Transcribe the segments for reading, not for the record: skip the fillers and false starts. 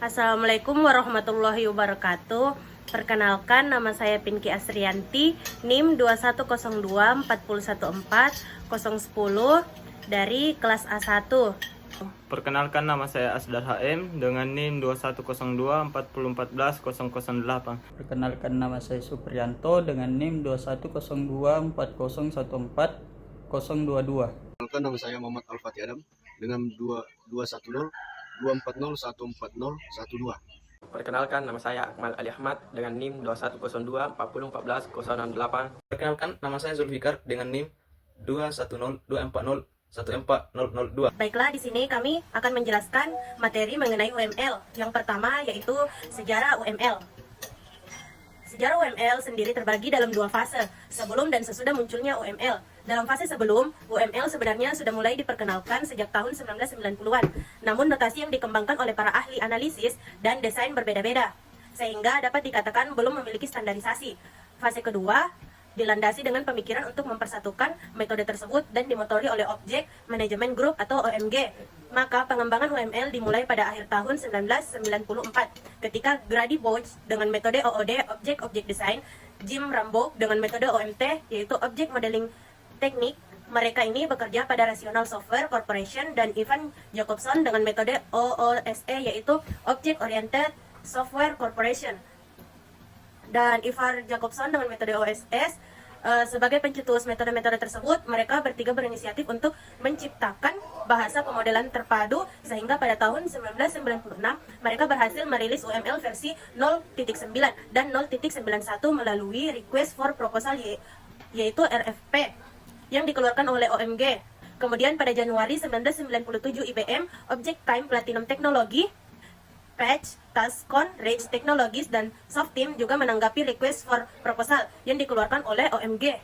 Assalamualaikum warahmatullahi wabarakatuh. Perkenalkan, nama saya Pinky Asrianti, NIM 21024414010 dari kelas A1. Perkenalkan, nama saya Asdar HM dengan NIM 210240140008. Perkenalkan, nama saya Supriyanto dengan NIM 210240140022. Perkenalkan, nama saya Muhammad Al-Fatih Adam dengan 210 Perkenalkan, nama saya Akmal Ali Ahmad dengan NIM 210240140068. Perkenalkan, nama saya Zulfikar dengan NIM 21024014002. Baiklah, di sini kami akan menjelaskan materi mengenai UML. Yang pertama yaitu sejarah UML. Sejarah UML sendiri terbagi dalam dua fase, sebelum dan sesudah munculnya UML. Dalam fase sebelum, UML sebenarnya sudah mulai diperkenalkan sejak tahun 1990-an. Namun notasi yang dikembangkan oleh para ahli analisis dan desain berbeda-beda, sehingga dapat dikatakan belum memiliki standarisasi. Fase kedua dilandasi dengan pemikiran untuk mempersatukan metode tersebut dan dimotori oleh Object Management Group atau OMG. Maka pengembangan UML dimulai pada akhir tahun 1994 ketika Grady Booch dengan metode OOD Object Object Design, Jim Rambo dengan metode OMT yaitu Object Modeling Technique. Mereka ini bekerja pada Rational Software Corporation, dan Ivan Jacobson dengan metode OOSE yaitu Object Oriented Software Corporation. Dan Ivar Jacobson dengan metode OSS. Sebagai pencetus metode-metode tersebut, mereka bertiga berinisiatif untuk menciptakan bahasa pemodelan terpadu, sehingga pada tahun 1996 mereka berhasil merilis UML versi 0.9 dan 0.91 melalui Request for Proposal yaitu RFP yang dikeluarkan oleh OMG. Kemudian pada Januari 1997 IBM, Object Time Platinum Technology, Patch, Tascon, Rage Technologies, dan Softeam juga menanggapi request for proposal yang dikeluarkan oleh OMG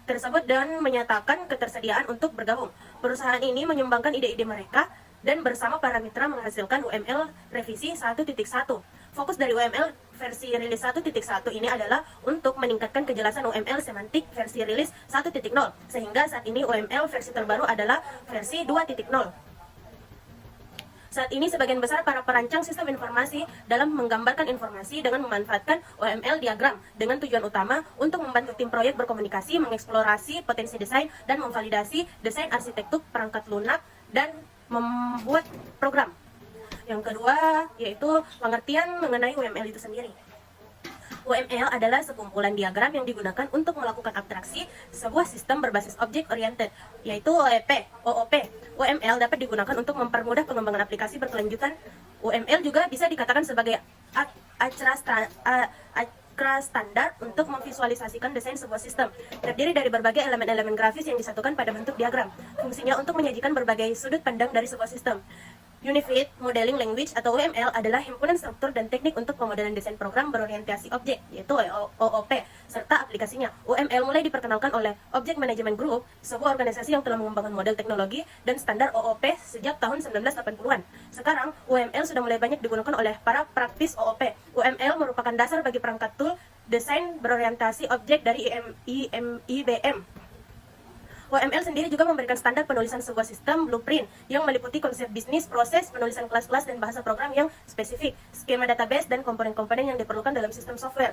tersebut dan menyatakan ketersediaan untuk bergabung. Perusahaan ini menyumbangkan ide-ide mereka dan bersama para mitra menghasilkan UML revisi 1.1. Fokus dari UML versi rilis 1.1 ini adalah untuk meningkatkan kejelasan UML semantik versi rilis 1.0, sehingga saat ini UML versi terbaru adalah versi 2.0. Saat ini sebagian besar para perancang sistem informasi dalam menggambarkan informasi dengan memanfaatkan UML diagram dengan tujuan utama untuk membantu tim proyek berkomunikasi, mengeksplorasi potensi desain, dan memvalidasi desain arsitektur perangkat lunak dan membuat program. Yang kedua yaitu pengertian mengenai UML itu sendiri. UML adalah sekumpulan diagram yang digunakan untuk melakukan abstraksi sebuah sistem berbasis object oriented, yaitu OOP. UML dapat digunakan untuk mempermudah pengembangan aplikasi berkelanjutan. UML juga bisa dikatakan sebagai acara standar untuk memvisualisasikan desain sebuah sistem. Terdiri dari berbagai elemen-elemen grafis yang disatukan pada bentuk diagram. Fungsinya untuk menyajikan berbagai sudut pandang dari sebuah sistem. Unified Modeling Language atau UML adalah himpunan struktur dan teknik untuk pemodelan desain program berorientasi objek, yaitu OOP, serta aplikasinya. UML mulai diperkenalkan oleh Object Management Group, sebuah organisasi yang telah mengembangkan model teknologi dan standar OOP sejak tahun 1980-an. Sekarang, UML sudah mulai banyak digunakan oleh para praktis OOP. UML merupakan dasar bagi perangkat tool desain berorientasi objek dari IBM. UML sendiri juga memberikan standar penulisan sebuah sistem blueprint yang meliputi konsep bisnis, proses, penulisan kelas-kelas dan bahasa program yang spesifik, skema database, dan komponen-komponen yang diperlukan dalam sistem software.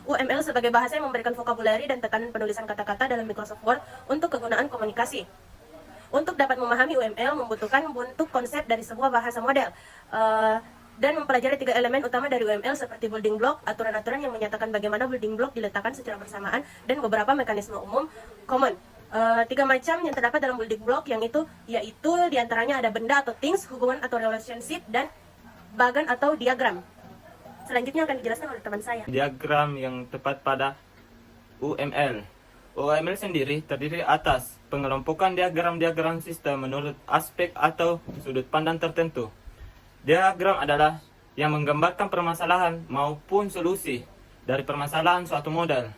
UML sebagai bahasa yang memberikan vokabulari dan tekanan penulisan kata-kata dalam Microsoft Word untuk kegunaan komunikasi. Untuk dapat memahami UML membutuhkan bentuk konsep dari sebuah bahasa model, dan mempelajari 3 elemen utama dari UML seperti building block, aturan-aturan yang menyatakan bagaimana building block diletakkan secara bersamaan, dan beberapa mekanisme umum common. 3 macam yang terdapat dalam building block yaitu diantaranya ada benda atau things, hubungan atau relationship, dan bagan atau diagram. Selanjutnya akan dijelaskan oleh teman saya. Diagram yang tepat pada UML. UML sendiri terdiri atas pengelompokan diagram-diagram sistem menurut aspek atau sudut pandang tertentu. Diagram adalah yang menggambarkan permasalahan maupun solusi dari permasalahan suatu model.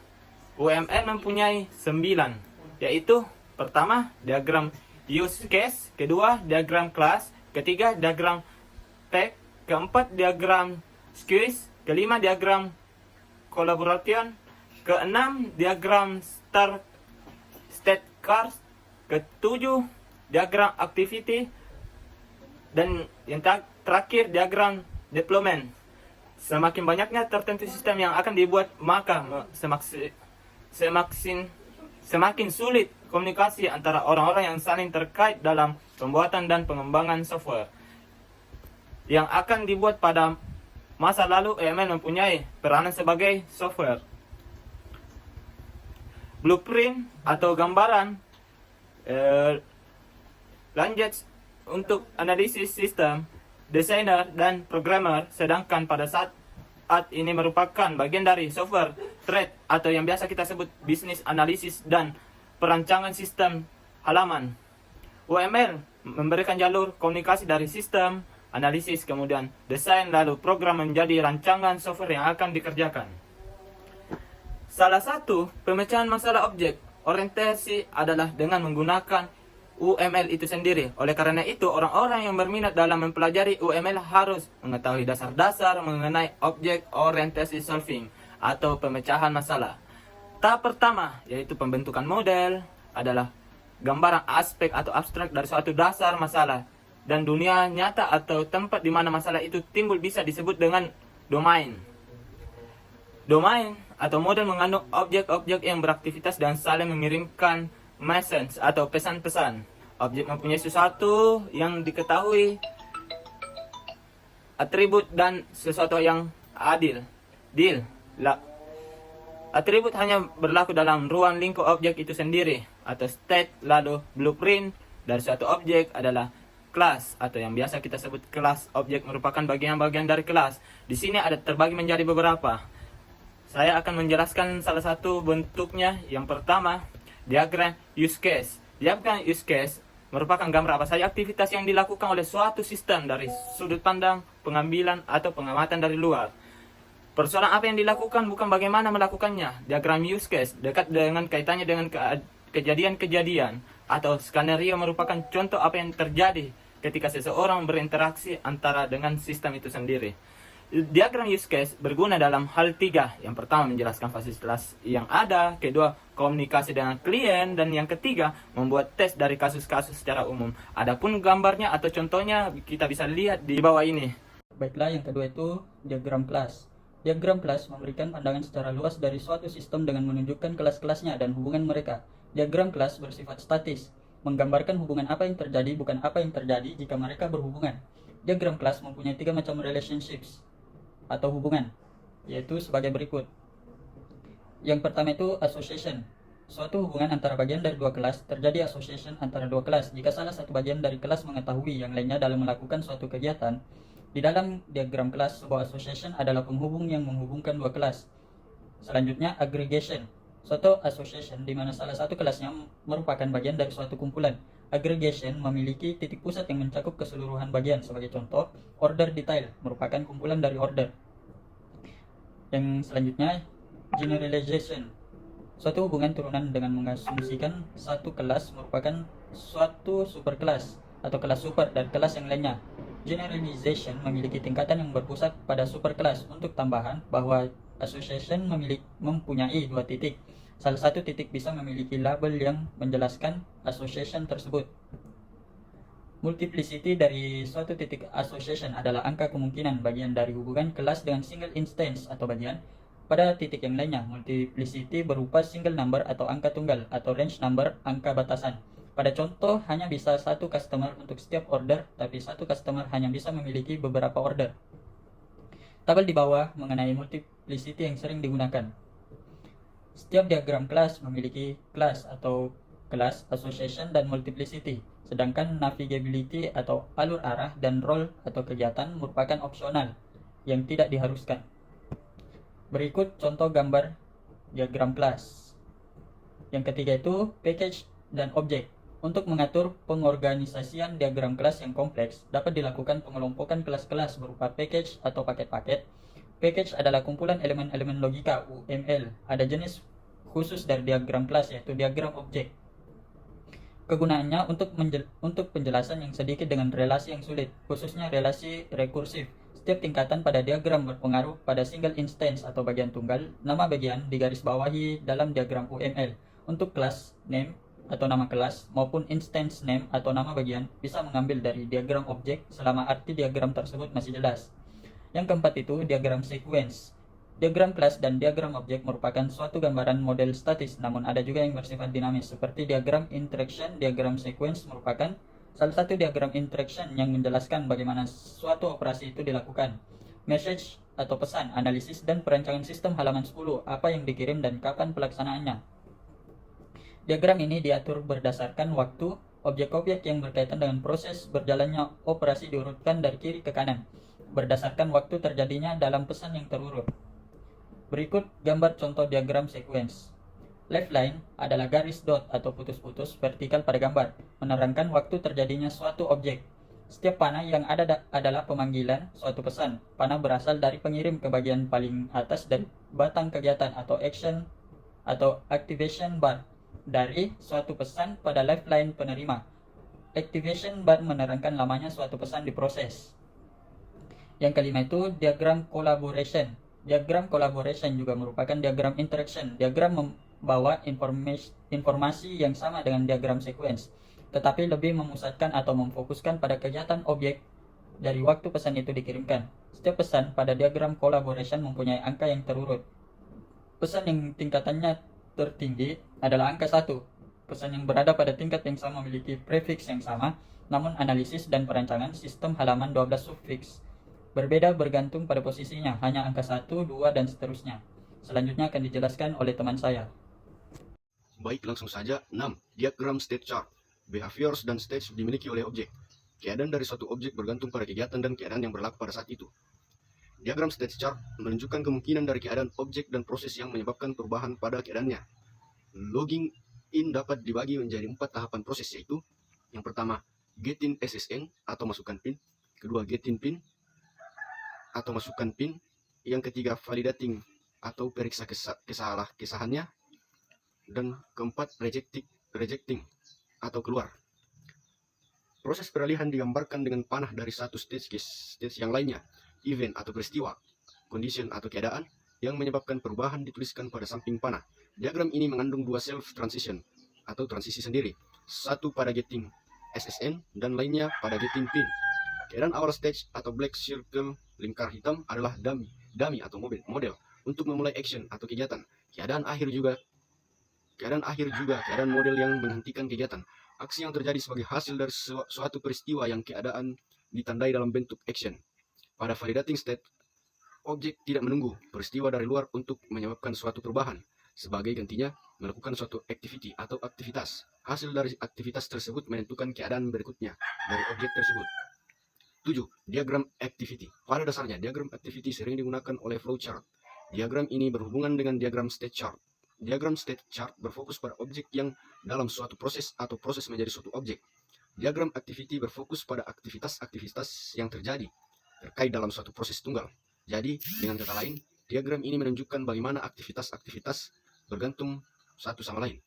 UML mempunyai 9, yaitu pertama, diagram use case, kedua, diagram class, ketiga, diagram type, keempat, diagram squeeze, kelima, diagram collaboration, keenam, diagram state cars, ketujuh, diagram activity, dan yang terakhir diagram deployment. Semakin banyaknya tertentu sistem yang akan dibuat, maka semakin sulit komunikasi antara orang-orang yang saling terkait dalam pembuatan dan pengembangan software yang akan dibuat. Pada masa lalu, UML mempunyai peranan sebagai software blueprint atau gambaran lanjut untuk analisis sistem, desainer, dan programmer, sedangkan pada saat ini merupakan bagian dari software thread atau yang biasa kita sebut bisnis analisis dan perancangan sistem halaman. UML memberikan jalur komunikasi dari sistem, analisis, kemudian desain, lalu program menjadi rancangan software yang akan dikerjakan. Salah satu pemecahan masalah objek orientasi adalah dengan menggunakan UML itu sendiri. Oleh karena itu, orang-orang yang berminat dalam mempelajari UML harus mengetahui dasar-dasar mengenai objek orientasi solving atau pemecahan masalah. Tahap pertama, yaitu pembentukan model, adalah gambaran aspek atau abstrak dari suatu dasar masalah dan dunia nyata atau tempat di mana masalah itu timbul bisa disebut dengan domain. Domain atau model mengandung objek-objek yang beraktivitas dan saling mengirimkan message atau pesan-pesan. Objek mempunyai sesuatu yang diketahui, atribut, dan sesuatu yang adil. Atribut hanya berlaku dalam ruang lingkup objek itu sendiri atau state. Lalu blueprint dari suatu objek adalah kelas atau yang biasa kita sebut kelas. Objek merupakan bagian-bagian dari kelas. Di sini ada terbagi menjadi beberapa. Saya akan menjelaskan salah satu bentuknya. Yang pertama, diagram use case. Diagram use case merupakan gambar apa saja aktivitas yang dilakukan oleh suatu sistem dari sudut pandang pengambilan atau pengamatan dari luar. Persoalan apa yang dilakukan, bukan bagaimana melakukannya. Diagram use case dekat dengan kaitannya dengan kejadian-kejadian atau skenario, merupakan contoh apa yang terjadi ketika seseorang berinteraksi antara dengan sistem itu sendiri. Diagram use case berguna dalam hal tiga. Yang pertama, menjelaskan fasilitas yang ada. Kedua, komunikasi dengan klien. Dan yang ketiga, membuat tes dari kasus-kasus secara umum. Adapun gambarnya atau contohnya kita bisa lihat di bawah ini. Baiklah, yang kedua itu diagram kelas. Diagram kelas memberikan pandangan secara luas dari suatu sistem dengan menunjukkan kelas-kelasnya dan hubungan mereka. Diagram kelas bersifat statis, menggambarkan hubungan apa yang terjadi, bukan apa yang terjadi jika mereka berhubungan. Diagram kelas mempunyai 3 macam relationships atau hubungan, yaitu sebagai berikut. Yang pertama itu association. Suatu hubungan antara bagian dari dua kelas. Terjadi association antara dua kelas jika salah satu bagian dari kelas mengetahui yang lainnya dalam melakukan suatu kegiatan. Di dalam diagram kelas, sebuah association adalah penghubung yang menghubungkan dua kelas. Selanjutnya, aggregation. Suatu association di mana salah satu kelasnya merupakan bagian dari suatu kumpulan. Aggregation memiliki titik pusat yang mencakup keseluruhan bagian. Sebagai contoh, order detail merupakan kumpulan dari order. Yang selanjutnya, generalization. Suatu hubungan turunan dengan mengasumsikan satu kelas merupakan suatu superkelas atau kelas super dari kelas yang lainnya. Generalization memiliki tingkatan yang berpusat pada superkelas. Untuk tambahan, bahwa association mempunyai dua titik. Salah satu titik bisa memiliki label yang menjelaskan association tersebut. Multiplicity dari suatu titik association adalah angka kemungkinan bagian dari hubungan kelas dengan single instance atau bagian pada titik yang lainnya. Multiplicity berupa single number atau angka tunggal atau range number, angka batasan. Pada contoh, hanya bisa satu customer untuk setiap order, tapi satu customer hanya bisa memiliki beberapa order. Tabel di bawah mengenai multiplicity yang sering digunakan. Setiap diagram kelas memiliki kelas atau kelas, association, dan multiplicity. Sedangkan navigability atau alur arah dan role atau kegiatan merupakan opsional yang tidak diharuskan. Berikut contoh gambar diagram kelas. Yang ketiga itu package dan objek. Untuk mengatur pengorganisasian diagram kelas yang kompleks, dapat dilakukan pengelompokan kelas-kelas berupa package atau paket-paket. Package adalah kumpulan elemen-elemen logika UML. Ada jenis khusus dari diagram kelas, yaitu diagram objek. Kegunaannya untuk penjelasan yang sedikit dengan relasi yang sulit, khususnya relasi rekursif. Setiap tingkatan pada diagram berpengaruh pada single instance atau bagian tunggal. Nama bagian digarisbawahi dalam diagram UML. Untuk kelas name, atau nama kelas maupun instance name atau nama bagian bisa mengambil dari diagram objek selama arti diagram tersebut masih jelas. Yang keempat itu diagram sequence. Diagram kelas dan diagram objek merupakan suatu gambaran model statis, namun ada juga yang bersifat dinamis seperti diagram interaction. Diagram sequence merupakan salah satu diagram interaction yang menjelaskan bagaimana suatu operasi itu dilakukan. Message atau pesan, analisis dan perancangan sistem halaman 10, apa yang dikirim dan kapan pelaksanaannya. Diagram ini diatur berdasarkan waktu. Objek-objek yang berkaitan dengan proses berjalannya operasi diurutkan dari kiri ke kanan berdasarkan waktu terjadinya dalam pesan yang terurut. Berikut gambar contoh diagram sequence. Left line adalah garis dot atau putus-putus vertikal pada gambar, menerangkan waktu terjadinya suatu objek. Setiap panah yang ada adalah pemanggilan suatu pesan. Panah berasal dari pengirim ke bagian paling atas dari batang kegiatan atau action atau activation bar dari suatu pesan pada left line penerima. Activation bar menerangkan lamanya suatu pesan diproses. Yang kelima itu diagram collaboration. Diagram collaboration juga merupakan diagram interaction. Diagram membawa informasi yang sama dengan diagram sequence, tetapi lebih memusatkan atau memfokuskan pada kegiatan objek dari waktu pesan itu dikirimkan. Setiap pesan pada diagram collaboration mempunyai angka yang terurut. Pesan yang tingkatannya tertinggi adalah angka 1. Pesan yang berada pada tingkat yang sama memiliki prefix yang sama, namun analisis dan perancangan sistem halaman 12 suffix berbeda bergantung pada posisinya, hanya angka 1, 2, dan seterusnya. Selanjutnya akan dijelaskan oleh teman saya. Baik, langsung saja. 6. Diagram state chart. Behaviors dan states dimiliki oleh objek. Keadaan dari suatu objek bergantung pada kegiatan dan keadaan yang berlaku pada saat itu. Diagram state chart menunjukkan kemungkinan dari keadaan objek dan proses yang menyebabkan perubahan pada keadaannya. Logging in dapat dibagi menjadi 4 tahapan proses, yaitu yang pertama, get in SSN atau masukkan PIN. Kedua, get in PIN atau masukkan PIN. Yang ketiga, validating atau periksa kesahannya. Dan keempat, rejecting atau keluar. Proses peralihan digambarkan dengan panah dari satu stage ke stage yang lainnya. Event atau peristiwa, condition atau keadaan yang menyebabkan perubahan dituliskan pada samping panah. Diagram ini mengandung 2 self transition atau transisi sendiri, satu pada getting SSN dan lainnya pada getting PIN. Keadaan awal stage atau black circle lingkar hitam adalah dummy atau model untuk memulai action atau kegiatan. Keadaan akhir juga keadaan model yang menghentikan kegiatan. Aksi yang terjadi sebagai hasil dari suatu peristiwa yang keadaan ditandai dalam bentuk action. Pada validating state, objek tidak menunggu peristiwa dari luar untuk menyebabkan suatu perubahan. Sebagai gantinya, melakukan suatu activity atau aktivitas. Hasil dari aktivitas tersebut menentukan keadaan berikutnya dari objek tersebut. 7. Diagram activity. Pada dasarnya, diagram activity sering digunakan oleh flowchart. Diagram ini berhubungan dengan diagram state chart. Diagram state chart berfokus pada objek yang dalam suatu proses atau proses menjadi suatu objek. Diagram activity berfokus pada aktivitas-aktivitas yang terjadi terkait dalam suatu proses tunggal. Jadi, dengan kata lain, diagram ini menunjukkan bagaimana aktivitas-aktivitas bergantung satu sama lain.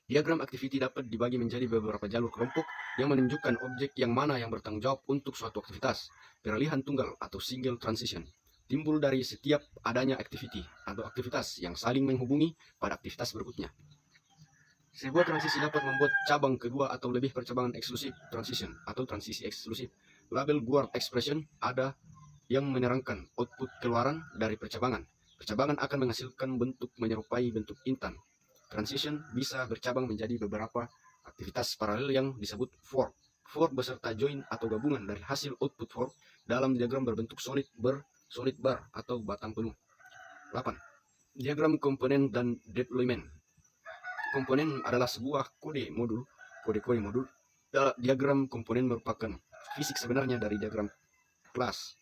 Diagram activity dapat dibagi menjadi beberapa jalur kelompok yang menunjukkan objek yang mana yang bertanggung jawab untuk suatu aktivitas. Peralihan tunggal atau single transition timbul dari setiap adanya activity atau aktivitas yang saling menghubungi pada aktivitas berikutnya. Sebuah transisi dapat membuat cabang kedua atau lebih percabangan eksklusif transition atau transisi eksklusif. Label Guard expression ada yang menerangkan output keluaran dari percabangan. Percabangan akan menghasilkan bentuk menyerupai bentuk intan. Transition bisa bercabang menjadi beberapa aktivitas paralel yang disebut fork. Fork beserta join atau gabungan dari hasil output fork dalam diagram berbentuk solid bar atau batang penuh. 8. Diagram komponen dan deployment. Komponen adalah sebuah kode modul. Diagram komponen merupakan fisik sebenarnya dari diagram kelas.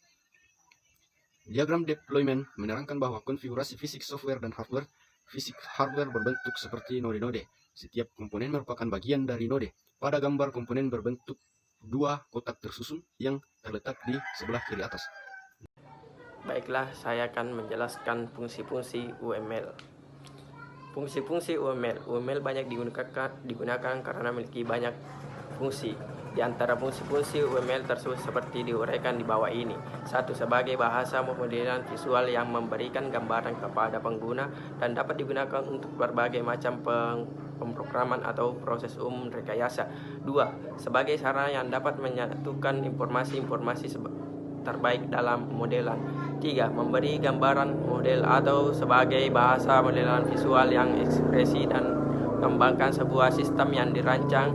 Diagram deployment menerangkan bahwa konfigurasi fisik software dan hardware. Fisik hardware berbentuk seperti node-node. Setiap komponen merupakan bagian dari node. Pada gambar, komponen berbentuk 2 kotak tersusun yang terletak di sebelah kiri atas. Baiklah, saya akan menjelaskan fungsi-fungsi UML. Fungsi-fungsi UML. UML banyak digunakan karena memiliki banyak fungsi. Di antara fungsi-fungsi UML tersebut seperti diuraikan di bawah ini. 1. Sebagai bahasa pemodelian visual yang memberikan gambaran kepada pengguna dan dapat digunakan untuk berbagai macam pemrograman atau proses umum rekayasa. 2. Sebagai sarana yang dapat menyatukan informasi-informasi terbaik dalam modelan. 3. Memberi gambaran model atau sebagai bahasa modelan visual yang ekspresi dan mengembangkan sebuah sistem yang dirancang.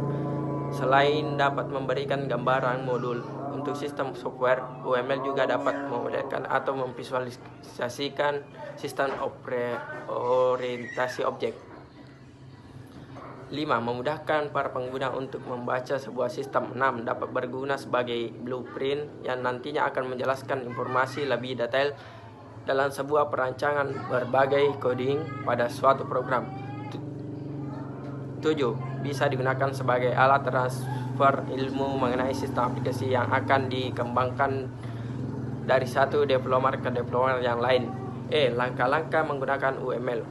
Selain dapat memberikan gambaran modul untuk sistem software, UML juga dapat memodelkan atau memvisualisasikan sistem orientasi objek. 5. Memudahkan para pengguna untuk membaca sebuah sistem. 6. Dapat berguna sebagai blueprint yang nantinya akan menjelaskan informasi lebih detail dalam sebuah perancangan berbagai coding pada suatu program. 7. Bisa digunakan sebagai alat transfer ilmu mengenai sistem aplikasi yang akan dikembangkan dari satu developer ke developer yang lain. Langkah-langkah menggunakan UML.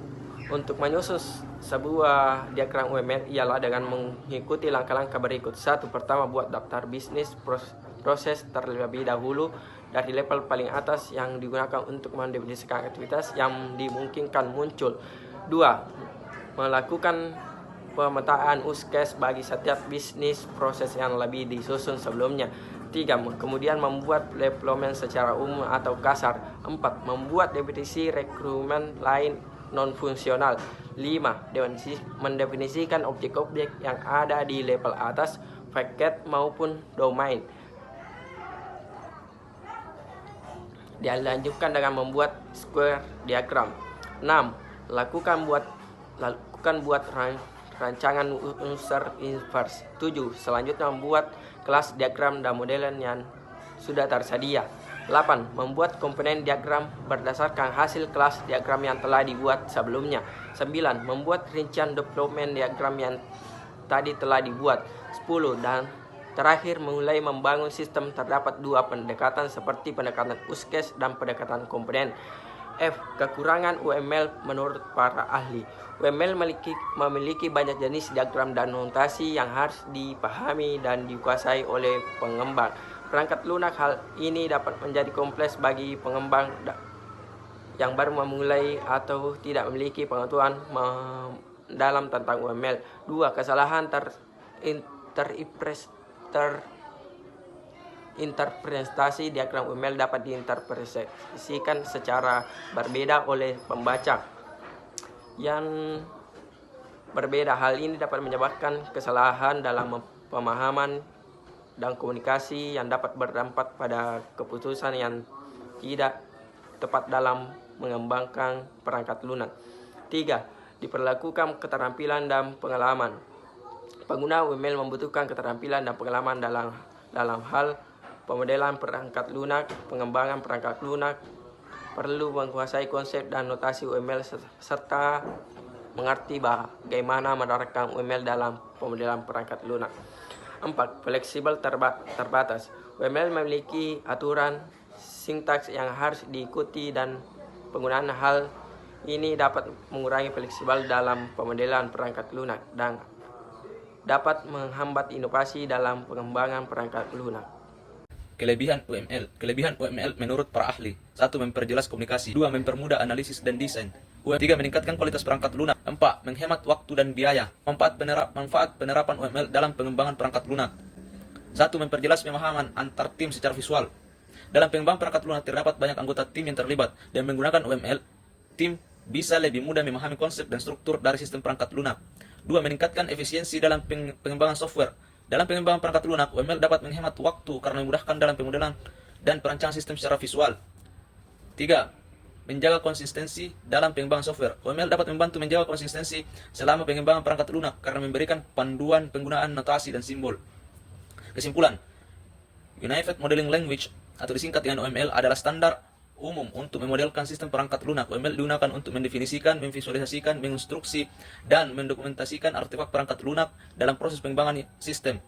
Untuk menyusun sebuah diagram UML ialah dengan mengikuti langkah-langkah berikut. 1. Pertama, buat daftar bisnis proses terlebih dahulu dari level paling atas yang digunakan untuk mendefinisikan aktivitas yang dimungkinkan muncul. 2. Melakukan pemetaan use case bagi setiap bisnis proses yang lebih disusun sebelumnya. 3. Kemudian membuat deployment secara umum atau kasar. 4. Membuat definisi rekrutmen lain non-fungsional. 5. Mendefinisikan objek-objek yang ada di level atas, paket maupun domain. Dilanjutkan dengan membuat square diagram. 6. Lakukan buat rancangan unsur inverse. 7. Selanjutnya membuat kelas diagram dan modelan yang sudah tersedia. 8. Membuat komponen diagram berdasarkan hasil kelas diagram yang telah dibuat sebelumnya. 9. Membuat rincian development diagram yang tadi telah dibuat. 10. Dan terakhir, mulai membangun sistem. Terdapat 2 pendekatan seperti pendekatan use case dan pendekatan komponen. Kekurangan UML menurut para ahli. UML memiliki banyak jenis diagram dan notasi yang harus dipahami dan dikuasai oleh pengembang. Perangkat lunak hal ini dapat menjadi kompleks bagi pengembang yang baru memulai atau tidak memiliki pengetahuan mendalam tentang UML. 2. Kesalahan interpretasi diagram UML dapat diinterpretasikan secara berbeda oleh pembaca yang berbeda. Hal ini dapat menyebabkan kesalahan dalam pemahaman dan komunikasi yang dapat berdampak pada keputusan yang tidak tepat dalam mengembangkan perangkat lunak. 3. Diperlakukan keterampilan dan pengalaman. Pengguna UML membutuhkan keterampilan dan pengalaman dalam hal pemodelan perangkat lunak. Pengembangan perangkat lunak perlu menguasai konsep dan notasi UML serta mengerti bagaimana menerapkan UML dalam pemodelan perangkat lunak. 4. Fleksibel terbatas. UML memiliki aturan sintaks yang harus diikuti dan penggunaan hal ini dapat mengurangi fleksibel dalam pemodelan perangkat lunak dan dapat menghambat inovasi dalam pengembangan perangkat lunak. Kelebihan UML. Kelebihan UML menurut para ahli. 1. Memperjelas komunikasi. 2. Mempermudah analisis dan desain. 3. Meningkatkan kualitas perangkat lunak. 4. Menghemat waktu dan biaya. 4. Manfaat penerapan UML dalam pengembangan perangkat lunak. 1. Memperjelas pemahaman antar tim secara visual. Dalam pengembangan perangkat lunak terdapat banyak anggota tim yang terlibat, dan menggunakan UML, tim bisa lebih mudah memahami konsep dan struktur dari sistem perangkat lunak. 2. Meningkatkan efisiensi dalam pengembangan software. Dalam pengembangan perangkat lunak, UML dapat menghemat waktu karena memudahkan dalam pemodelan dan perancangan sistem secara visual. 3. Menjaga konsistensi dalam pengembangan software. UML dapat membantu menjaga konsistensi selama pengembangan perangkat lunak karena memberikan panduan penggunaan notasi dan simbol. Kesimpulan, Unified Modeling Language atau disingkat dengan UML adalah standar umum untuk memodelkan sistem perangkat lunak. UML digunakan untuk mendefinisikan, memvisualisasikan, menginstruksi, dan mendokumentasikan artefak perangkat lunak dalam proses pengembangan sistem.